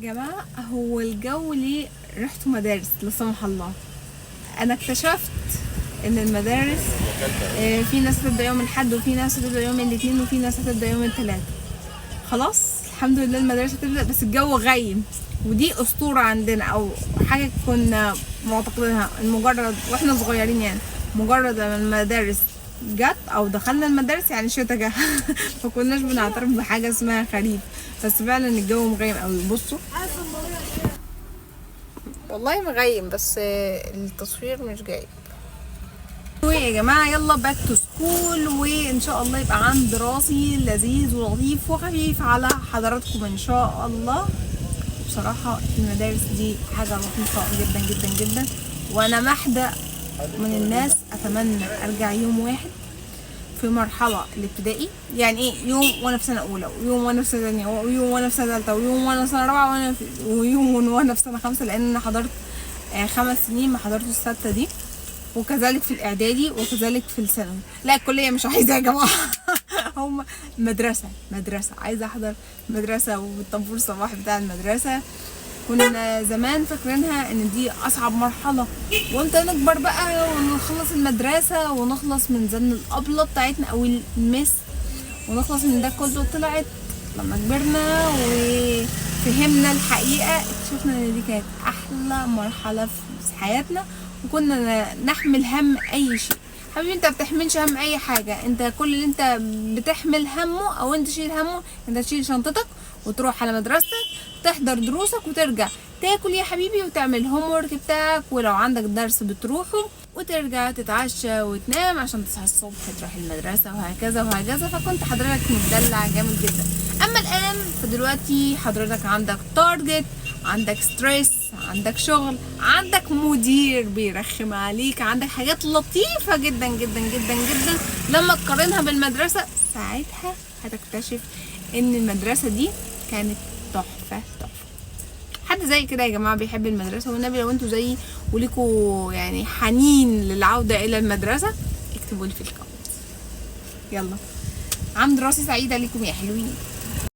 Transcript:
جماعة هو الجو ليه ريحته مدارس لا سمح الله. انا اكتشفت ان المدارس في ناس هتبدا يوم الاحد وفي ناس هتبدا يوم الاثنين وفي ناس هتبدا يوم الثلاث. خلاص الحمد لله المدارس هتبدا، بس الجو غيم، ودي اسطوره عندنا او حاجه كنا معتقدينها مجرد واحنا صغيرين، يعني مجرد لما المدارس جت او دخلنا المدارس يعني الشتا جه فكناش بنعترف بحاجه اسمها خريف، بس فعلا الجو مغيم قوي. بصوا والله مغيم بس التصوير مش جايب. يا جماعه يلا باك تو سكول، وان شاء الله يبقى عام دراسي لذيذ ولطيف وخفيف على حضراتكم ان شاء الله. بصراحه المدارس دي حاجه لطيفه جدا جدا جدا، وانا واحده من الناس اتمنى ارجع يوم واحد في مرحله الابتدائي، يعني ايه يوم وانا في سنه اولى ويوم وانا في سنه ثانيه ويوم وانا في سنه ثالثه ويوم وانا في سنه رابعه ويوم وانا في سنه خمسه، لان انا حضرت 5 سنين ما حضرتش السته دي، وكذلك في الاعدادي وكذلك في الثانوي. لا الكليه مش عايزه يا جماعه هم مدرسه عايزه احضر مدرسه والطابور الصباحي بتاع المدرسه. كنا زمان فاكرينها ان دي اصعب مرحله، وامتى نكبر بقى ونخلص المدرسه ونخلص من زن الابله بتاعتنا او المس ونخلص من ده كله. طلعت لما كبرنا وفهمنا الحقيقه اكتشفنا ان دي كانت احلى مرحله في حياتنا، وكنا نحمل هم اي شيء. حبيبي انت بتحملش هم اي حاجه، انت كل اللي انت بتحمل همه او انت تشيل همه انت تشيل شنطتك وتروح على مدرستك تحضر دروسك وترجع تاكل يا حبيبي وتعمل هوم ورك بتاعك، ولو عندك درس بتروحه وترجع تتعشى وتنام عشان تصحى الصبح تروح المدرسه وهكذا وهكذا. فكنت حضرتك متدلع جامد جدا. اما الان فدلوقتي حضرتك عندك تارجت، عندك ستريس، عندك شغل، عندك مدير بيرخم عليك، عندك حاجات لطيفة جدا جدا جدا جدا. لما تقارنها بالمدرسة ساعتها هتكتشف ان المدرسة دي كانت تحفة. حد زي كده يا جماعة بيحب المدرسة؟ والنبي لو انتوا زيي وليكوا يعني حنين للعودة الى المدرسة اكتبوا لي في الكومنت. يلا عام دراسي سعيدة ليكم يا حلوين.